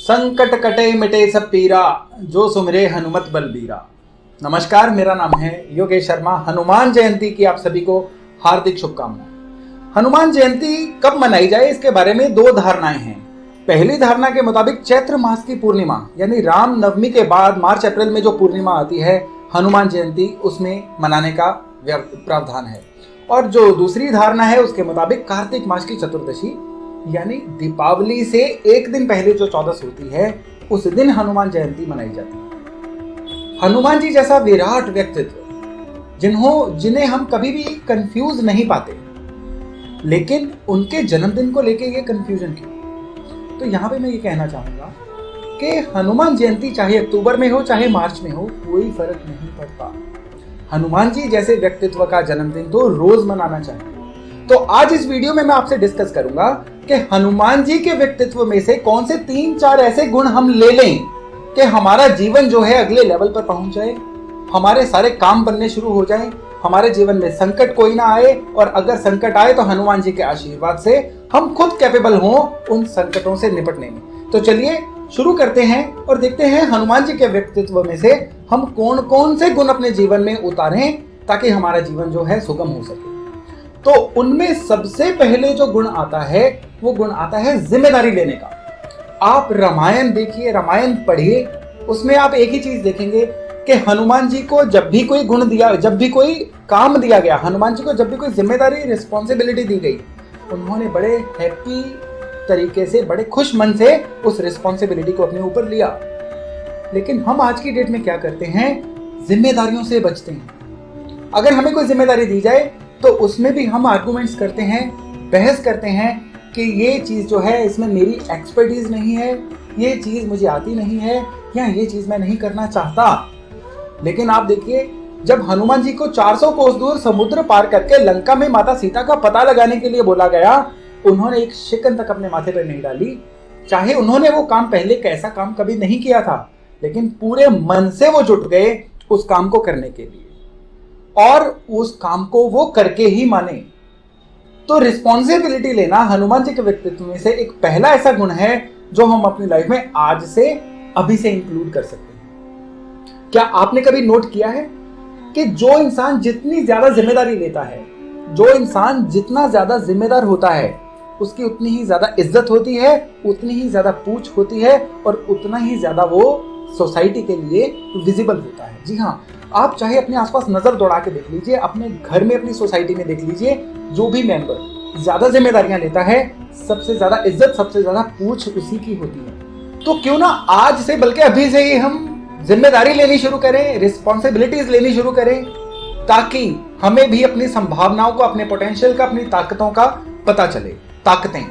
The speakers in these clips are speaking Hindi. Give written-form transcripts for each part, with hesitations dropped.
संकट कटे मिटे सब पीरा, जो सुमरे हनुमत बलबीरा। नमस्कार, मेरा नाम है योगेश शर्मा। हनुमान जयंती की आप सभी को हार्दिक शुभकामनाएं। हनुमान जयंती कब मनाई जाए, इसके बारे में दो धारणाएं हैं। पहली धारणा के मुताबिक चैत्र मास की पूर्णिमा यानी राम नवमी के बाद मार्च अप्रैल में जो पूर्णिमा आती है हनुमान जयंती, उसमें मनाने का प्रावधान है। और जो दूसरी धारणा है उसके मुताबिक कार्तिक मास की चतुर्दशी यानी दीपावली से एक दिन पहले जो चौदस होती है उस दिन हनुमान जयंती मनाई जाती है। हनुमान जी जैसा विराट व्यक्तित्व जिन्हें हम कभी भी कंफ्यूज नहीं पाते, लेकिन उनके जन्मदिन को लेके ये कंफ्यूजन क्यों? तो यहाँ पे मैं ये कहना चाहूंगा कि हनुमान जयंती चाहे अक्टूबर में हो चाहे मार्च में हो, कोई फर्क नहीं पड़ता। हनुमान जी जैसे व्यक्तित्व का जन्मदिन तो रोज मनाना चाहिए। तो आज इस वीडियो में मैं आपसे डिस्कस करूंगा कि हनुमान जी के व्यक्तित्व में से कौन से 3-4 ऐसे गुण हम ले लें कि हमारा जीवन जो है अगले लेवल पर पहुंच जाए, हमारे सारे काम बनने शुरू हो जाए, हमारे जीवन में संकट कोई ना आए, और अगर संकट आए तो हनुमान जी के आशीर्वाद से हम खुद कैपेबल हों उन संकटों से निपटने में। तो चलिए शुरू करते हैं और देखते हैं हनुमान जी के व्यक्तित्व में से हम कौन कौन से गुण अपने जीवन में उतारें ताकि हमारा जीवन जो है सुगम हो सके। तो उनमें सबसे पहले जो गुण आता है वो गुण आता है जिम्मेदारी लेने का। आप रामायण देखिए, रामायण पढ़िए, उसमें आप एक ही चीज देखेंगे कि हनुमान जी को जब भी कोई गुण दिया, जब भी कोई काम दिया गया, हनुमान जी को जब भी कोई जिम्मेदारी रिस्पॉन्सिबिलिटी दी गई, उन्होंने बड़े हैप्पी तरीके से, बड़े खुश मन से उस रिस्पॉन्सिबिलिटी को अपने ऊपर लिया। लेकिन हम आज की डेट में क्या करते हैं, जिम्मेदारियों से बचते हैं। अगर हमें कोई जिम्मेदारी दी जाए तो उसमें भी हम आर्गुमेंट्स करते हैं, बहस करते हैं कि ये चीज़ जो है इसमें मेरी एक्सपर्टीज नहीं है, ये चीज़ मुझे आती नहीं है, या ये चीज़ मैं नहीं करना चाहता। लेकिन आप देखिए, जब हनुमान जी को 400 कोस दूर समुद्र पार करके लंका में माता सीता का पता लगाने के लिए बोला गया, उन्होंने एक शिकन तक अपने माथे पर नहीं डाली। चाहे उन्होंने वो काम पहले कैसा काम कभी नहीं किया था, लेकिन पूरे मन से वो जुट गए उस काम को करने के लिए, और उस काम को वो करके ही माने। तो रिस्पॉन्सिबिलिटी लेना हनुमान जी के व्यक्तित्व में से एक पहला ऐसा गुण है जो हम अपनी लाइफ में आज से, अभी से इंक्लूड कर सकते हैं। क्या आपने कभी नोट किया है कि जो इंसान जितनी ज्यादा जिम्मेदारी लेता है, जो इंसान जितना ज्यादा जिम्मेदार होता है, उसकी उतनी ही ज्यादा इज्जत होती है, उतनी ही ज्यादा पूछ होती है, और उतना ही ज्यादा वो सोसाइटी के लिए विजिबल होता है। जी हाँ, आप चाहे अपने आसपास नजर दौड़ा के देख लीजिए, अपने घर में, अपनी सोसाइटी में देख लीजिए, जो भी मेंबर ज्यादा जिम्मेदारियां लेता है, सबसे ज्यादा इज्जत, सबसे ज्यादा पूछ उसी की होती है। तो क्यों ना आज से, बल्कि अभी से ही हम जिम्मेदारी लेनी शुरू करें, रिस्पॉन्सिबिलिटीज लेनी शुरू करें, ताकि हमें भी अपनी संभावनाओं को, अपने पोटेंशियल का, अपनी ताकतों का पता चले। ताकतें,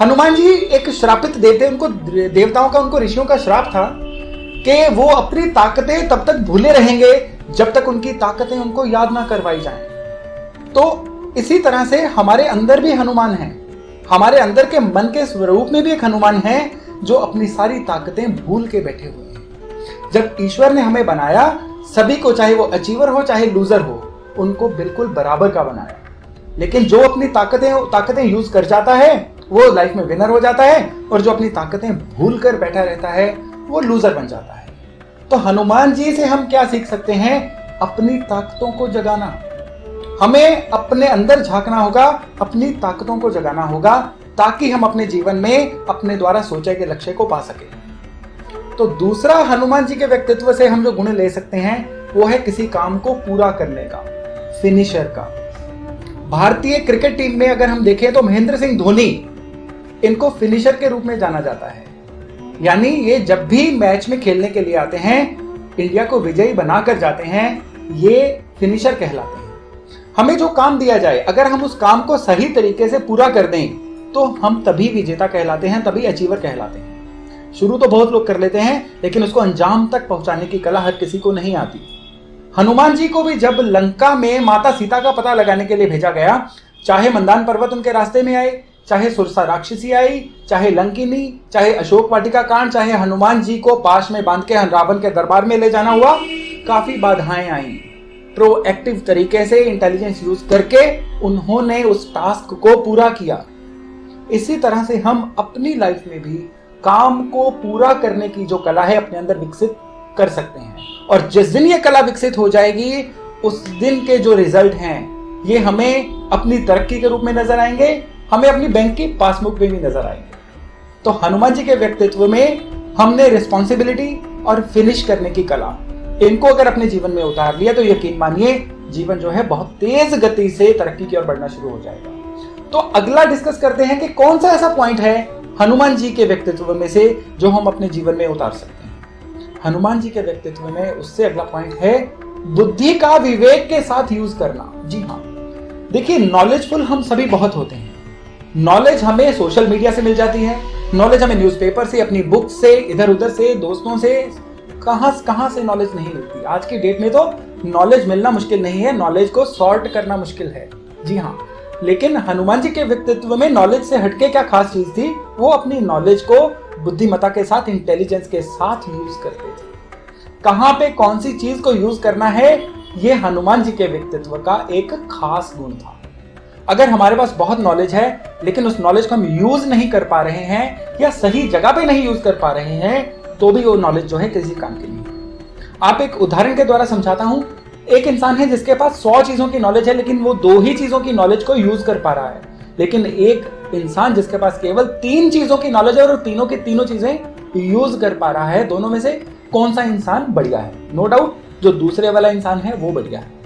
हनुमान जी एक श्रापित देवते, उनको देवताओं का, उनको ऋषियों का श्राप था कि वो अपनी ताकतें तब तक भूले रहेंगे जब तक उनकी ताकतें उनको याद ना करवाई जाएं। तो इसी तरह से हमारे अंदर भी हनुमान है, हमारे अंदर के मन के स्वरूप में भी एक हनुमान है जो अपनी सारी ताकतें भूल के बैठे हुए हैं। जब ईश्वर ने हमें बनाया, सभी को, चाहे वो अचीवर हो चाहे लूजर हो, उनको बिल्कुल बराबर का बनाया। लेकिन जो अपनी ताकतें यूज कर जाता है वो लाइफ में विनर हो जाता है, और जो अपनी ताकतें भूल कर बैठा रहता है वो लूजर बन जाता है। तो हनुमान जी से हम क्या सीख सकते हैं? अपनी ताकतों को जगाना। हमें अपने अंदर झांकना होगा, अपनी ताकतों को जगाना होगा, ताकि हम अपने जीवन में अपने द्वारा सोचे गए लक्ष्य को पा सके। तो दूसरा हनुमान जी के व्यक्तित्व से हम जो गुण ले सकते हैं वो है किसी काम को पूरा करने का, फिनिशर का। भारतीय क्रिकेट टीम में अगर हम देखें तो महेंद्र सिंह धोनी, इनको फिनिशर के रूप में जाना जाता है। यानी ये जब भी मैच में खेलने के लिए आते हैं, इंडिया को विजयी बनाकर जाते हैं, ये फिनिशर कहलाते हैं। हमें जो काम दिया जाए, अगर हम उस काम को सही तरीके से पूरा कर दें तो हम तभी विजेता कहलाते हैं, तभी अचीवर कहलाते हैं। शुरू तो बहुत लोग कर लेते हैं, लेकिन उसको अंजाम तक पहुंचाने की कला हर किसी को नहीं आती। हनुमान जी को भी जब लंका में माता सीता का पता लगाने के लिए भेजा गया, चाहे मंदान पर्वत उनके रास्ते में आए, चाहे सुरसा राक्षसी आई, चाहे लंकिनी, चाहे अशोक वाटिका कांड, चाहे हनुमान जी को पाश में बांध के रावण के दरबार में ले जाना हुआ, काफी बाधाएं आई। प्रोएक्टिव तरीके से, इंटेलिजेंस यूज करके उन्होंने उस टास्क को पूरा किया। इसी तरह से हम अपनी लाइफ में भी काम को पूरा करने की जो कला है अपने अंदर विकसित कर सकते हैं। और जिस दिन ये कला विकसित हो जाएगी उस दिन के जो रिजल्ट हैं ये हमें अपनी तरक्की के रूप में नजर आएंगे, हमें अपनी बैंक की पासबुक में भी नजर आएंगे। तो हनुमान जी के व्यक्तित्व में हमने रिस्पॉन्सिबिलिटी और फिनिश करने की कला, इनको अगर अपने जीवन में उतार लिया तो यकीन मानिए जीवन जो है बहुत तेज गति से तरक्की की ओर बढ़ना शुरू हो जाएगा। तो अगला डिस्कस करते हैं कि कौन सा ऐसा पॉइंट है हनुमान जी के व्यक्तित्व में से जो हम अपने जीवन में उतार सकते हैं। हनुमान जी के व्यक्तित्व में उससे अगला पॉइंट है बुद्धि का विवेक के साथ यूज करना। जी हाँ, देखिए नॉलेजफुल हम सभी बहुत होते हैं। नॉलेज हमें सोशल मीडिया से मिल जाती है, नॉलेज हमें न्यूज़पेपर से, अपनी बुक से, इधर उधर से, दोस्तों से, कहां से नॉलेज नहीं मिलती। आज की डेट में तो नॉलेज मिलना मुश्किल नहीं है, नॉलेज को सॉर्ट करना मुश्किल है। जी हाँ, लेकिन हनुमान जी के व्यक्तित्व में नॉलेज से हटके क्या खास चीज थी, वो अपनी नॉलेज को बुद्धिमत्ता के साथ, इंटेलिजेंस के साथ यूज करते थे। कहां पे कौन सी चीज को यूज करना है, ये हनुमान जी के व्यक्तित्व का एक खास गुण था। अगर हमारे पास बहुत नॉलेज है लेकिन उस नॉलेज को हम यूज नहीं कर पा रहे हैं या सही जगह पे नहीं यूज कर पा रहे हैं तो भी वो नॉलेज जो है किसी काम की नहीं। आप एक उदाहरण के द्वारा समझाता हूं। एक इंसान है जिसके पास 100 चीजों की नॉलेज है लेकिन वो 2 ही चीजों की नॉलेज को यूज कर पा रहा है। लेकिन एक इंसान जिसके पास केवल 3 चीजों की नॉलेज है और तीनों की तीनों चीजें यूज कर पा रहा है, दोनों में से कौन सा इंसान बढ़िया है? नो डाउट जो दूसरे वाला इंसान है वो बढ़िया है।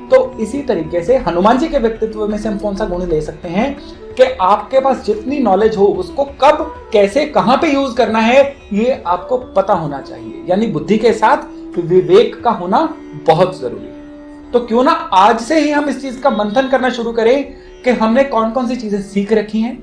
तो इसी तरीके से हनुमान जी के व्यक्तित्व में से हम कौन सा गुण ले सकते हैं कि आपके पास जितनी नॉलेज हो उसको कब, कैसे, कहां पे यूज करना है ये आपको पता होना चाहिए। यानी बुद्धि के साथ विवेक का होना बहुत जरूरी है। तो क्यों ना आज से ही हम इस चीज का मंथन करना शुरू करें कि हमने कौन कौन सी चीजें सीख रखी हैं,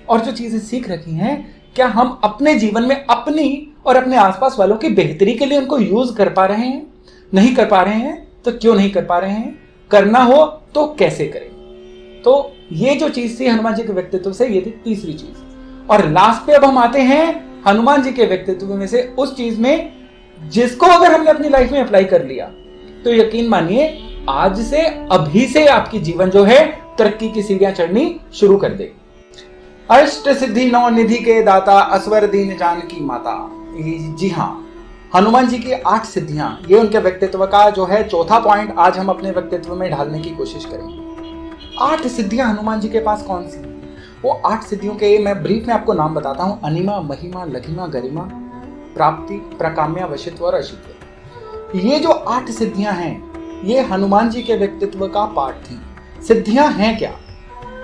और जो चीजें सीख रखी हैं क्या हम अपने जीवन में अपनी और अपने आसपास वालों की बेहतरी के लिए उनको यूज कर पा रहे हैं। नहीं कर पा रहे हैं तो क्यों नहीं कर पा रहे हैं, करना हो तो कैसे करें। तो ये जो चीज थी हनुमान जी के व्यक्तित्व से, ये थी तीसरी चीज। और लास्ट पे अब हम आते हैं हनुमान जी के व्यक्तित्व में से उस चीज में जिसको अगर हमने अपनी लाइफ में अप्लाई कर लिया तो यकीन मानिए आज से, अभी से आपकी जीवन जो है तरक्की की सीढ़ियां चढ़नी शुरू कर दे। अष्ट सिद्धि नौ निधि के दाता, असवर दीन जानकी माता। जी हाँ, हनुमान जी की 8 सिद्धियां, ये उनके व्यक्तित्व का जो है चौथा पॉइंट आज हम अपने व्यक्तित्व में ढालने की कोशिश करेंगे। 8 सिद्धियां हनुमान जी के पास कौन सी? वो 8 सिद्धियों के मैं ब्रीफ में आपको नाम बताता हूं। अनिमा, महिमा, लघिमा, गरिमा, प्राप्ति, प्रकाम्या, वशित्व और अशित्व। ये जो 8 सिद्धियां हैं ये हनुमान जी के व्यक्तित्व का पार्ट थी। सिद्धियां हैं क्या?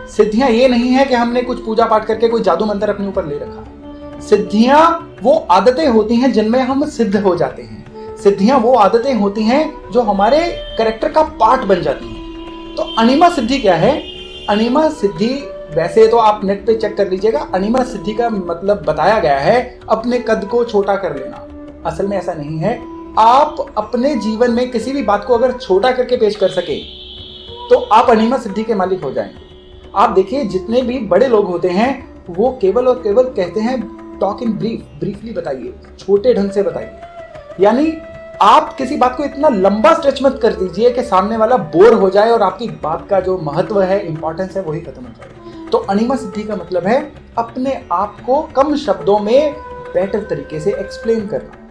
सिद्धियां ये नहीं है कि हमने कुछ पूजा पाठ करके कोई जादू मंत्र अपने ऊपर ले रखा। सिद्धियां वो आदतें होती हैं जिनमें हम सिद्ध हो जाते हैं। सिद्धियां वो आदतें होती हैं जो हमारे कैरेक्टर का पार्ट बन जाती हैं। तो अनिमा सिद्धि क्या है? अनिमा सिद्धि वैसे तो आप नेट पे चेक कर लीजिएगा। अनिमा सिद्धि का मतलब बताया गया है अपने कद को छोटा कर लेना। असल में ऐसा नहीं है। आप अपने जीवन में किसी भी बात को अगर छोटा करके पेश कर सके तो आप अनिमा सिद्धि के मालिक हो जाएंगे। आप देखिए जितने भी बड़े लोग होते हैं वो केवल और केवल कहते हैं टॉक इन ब्रीफ, ब्रीफली बताइए, छोटे ढंग से बताइए। यानी आप किसी बात को इतना लंबा स्ट्रेच मत कर दीजिए कि सामने वाला बोर हो जाए और आपकी बात का जो महत्व है, इंपॉर्टेंस है, वही खत्म हो जाए। तो अनिमा सिद्धि का मतलब है अपने आप को कम शब्दों में बेटर तरीके से एक्सप्लेन करना।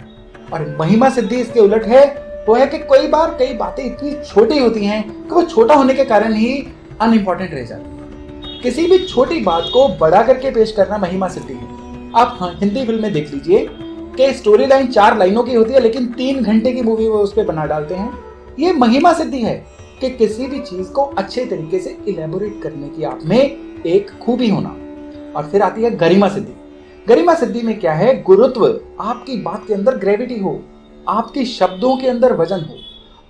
और महिमा सिद्धि इसके उलट है, वो है कि कई बार कई बातें इतनी छोटी होती हैं कि वो छोटा होने के कारण ही अनइम्पॉर्टेंट रह जाती है। किसी भी छोटी बात को बड़ा करके पेश करना महिमा सिद्धि है। आप हिंदी फिल्म में देख लीजिए कि स्टोरी लाइन 4 लाइनों की होती है लेकिन 3 घंटे की मूवी वो उस पर बना डालते हैं। ये महिमा सिद्धि है कि किसी भी चीज को अच्छे तरीके से इलेबोरेट करने की आप में एक खूबी होना। और फिर आती है गरिमा सिद्धि। गरिमा सिद्धि में क्या है? गुरुत्व, आपकी बात के अंदर ग्रेविटी हो, आपकी शब्दों के अंदर वजन हो,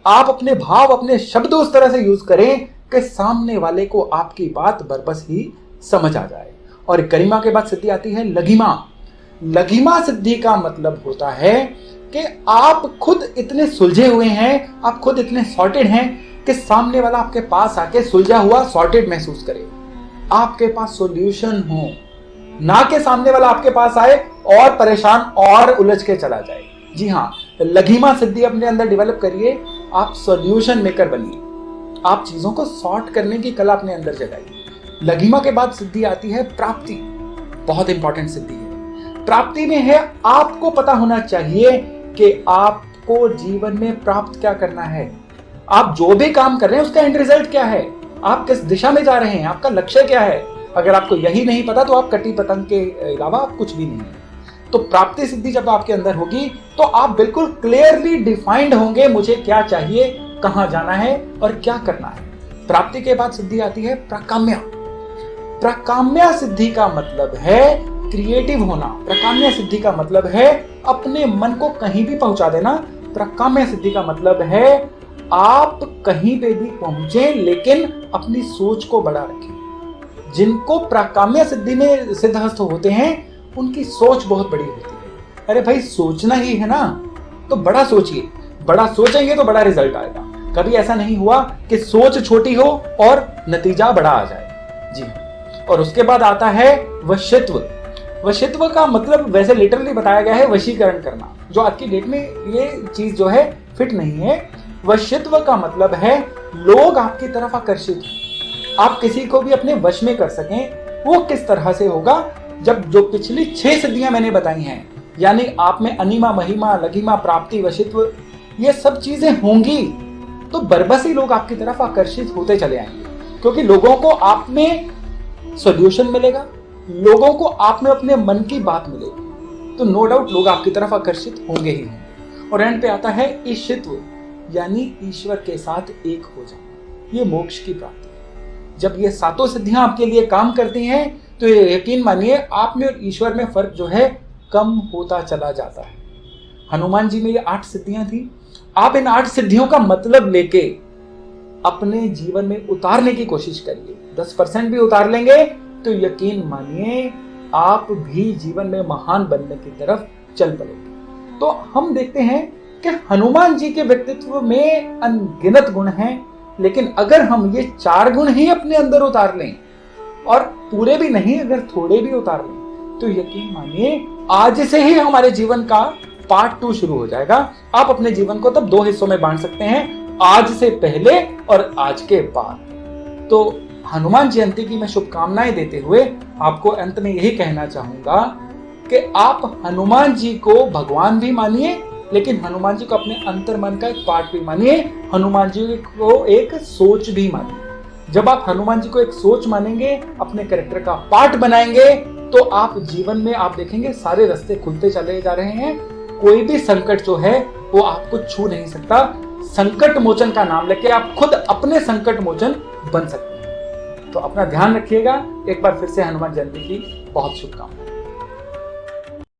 आप अपने भाव, अपने शब्द उस तरह से यूज करें कि सामने वाले को आपकी बात बरबस ही समझ आ जाए। और गरिमा के बाद सिद्धि आती है लघिमा। लघिमा सिद्धि का मतलब होता है कि आप खुद इतने सुलझे हुए हैं, आप खुद इतने सॉर्टेड हैं कि सामने वाला आपके पास आके सुलझा हुआ, सॉर्टेड महसूस करे, आपके पास सॉल्यूशन हो, ना कि सामने वाला आपके पास आए और परेशान और उलझ के चला जाए। जी हाँ, लघिमा सिद्धि अपने अंदर डेवलप करिए, आप सॉल्यूशन मेकर बनिए, आप चीजों को सॉर्ट करने की कला अपने अंदर जगाइए। लघिमा के बाद सिद्धि आती है प्राप्ति। बहुत इंपॉर्टेंट सिद्धि है। प्राप्ति में है आपको पता होना चाहिए कि आपको जीवन में प्राप्त क्या करना है। आप जो भी काम कर रहे हैं उसका एंड रिजल्ट क्या है, आप किस दिशा में जा रहे हैं, आपका लक्ष्य क्या है। अगर आपको यही नहीं पता तो आप कटी पतंग के अलावा आप कुछ भी नहीं है। तो प्राप्ति सिद्धि जब आपके अंदर होगी तो आप बिल्कुल क्लियरली डिफाइंड होंगे, मुझे क्या चाहिए, कहां जाना है और क्या करना है। प्राप्ति के बाद सिद्धि आती है प्राकाम्य। प्राकाम्य सिद्धि का मतलब है क्रिएटिव होना। प्राकाम्य सिद्धि का मतलब है अपने मन को कहीं भी पहुंचा देना। प्राकाम्य सिद्धि का मतलब है आप कहीं पे भी पहुंचे लेकिन अपनी सोच को बड़ा रखें। जिनको प्राकाम्य सिद्धि में सिद्धहस्त होते हैं उनकी सोच बहुत बड़ी होती है। अरे भाई सोचना ही है ना, तो बड़ा सोचिए, बड़ा सोचेंगे तो बड़ा रिजल्ट आएगा। कभी ऐसा नहीं हुआ कि सोच छोटी हो और नतीजा बड़ा आ जाए। जी हाँ। और उसके बाद आता है वशित्व। वशित्व का मतलब वैसे लिटरली बताया गया है वशीकरण करना, जो आज की डेट में ये चीज जो है फिट नहीं है। वशित्व का मतलब है लोग आपकी तरफ आकर्षित हैं, आप किसी को भी अपने वश में कर सकें। वो किस तरह से होगा, जब जो पिछली 6 सिद्धियां मैंने बताई हैं, यानी आप में अनिमा, महिमा, लघिमा, प्राप्ति, वशित्व, ये सब चीजें होंगी तो बरबस ही लोग आपकी तरफ आकर्षित होते चले आएंगे। क्योंकि लोगों को आप में सॉल्यूशन मिलेगा, लोगों को आप में अपने मन की बात मिलेगी, तो नो डाउट लोग आपकी तरफ आकर्षित होंगे ही होंगे। और एंड पे आता है ईशित्व, यानी ईश्वर के साथ एक हो जाना। ये मोक्ष की प्राप्ति है। जब ये सातों सिद्धियां आपके लिए काम करती हैं तो ये यकीन मानिए आप में और ईश्वर में फर्क जो है कम होता चला जाता है। हनुमान जी में ये 8 सिद्धियां थी। आप इन 8 सिद्धियों का मतलब लेके अपने जीवन में उतारने की कोशिश करिए। 10% भी उतार लेंगे तो यकीन मानिए आप भी जीवन में महान बनने की तरफ चल पड़ेंगे। तो हम देखते हैं कि हनुमान जी के व्यक्तित्व में अनगिनत गुण हैं, लेकिन अगर हम ये 4 गुण ही अपने अंदर उतार लें, और पूरे भी नहीं, अगर थोड़े भी उतार लें, तो यकीन मानिए आज से ही हमारे जीवन का पार्ट 2 शुरू हो जाएगा। आप अपने जीवन को तब 2 हिस्सों में बांट सकते हैं, आज से पहले और आज के बाद। तो हनुमान जयंती की मैं शुभकामनाएं देते हुए आपको अंत में यही कहना चाहूंगा कि आप हनुमान जी को भगवान भी मानिए, लेकिन हनुमान जी को अपने अंतर मन का एक पार्ट भी मानिए। हनुमान जी को एक सोच भी मानिए। जब आप हनुमान जी को एक सोच मानेंगे, अपने कैरेक्टर का पार्ट बनाएंगे, तो आप जीवन में आप देखेंगे सारे रास्ते खुलते चले जा रहे हैं। कोई भी संकट जो है वो आपको छू नहीं सकता। संकट मोचन का नाम लेके आप खुद अपने संकट मोचन बन सकते हैं। तो अपना ध्यान रखिएगा। एक बार फिर से हनुमान जयंती की बहुत शुभकामनाएं।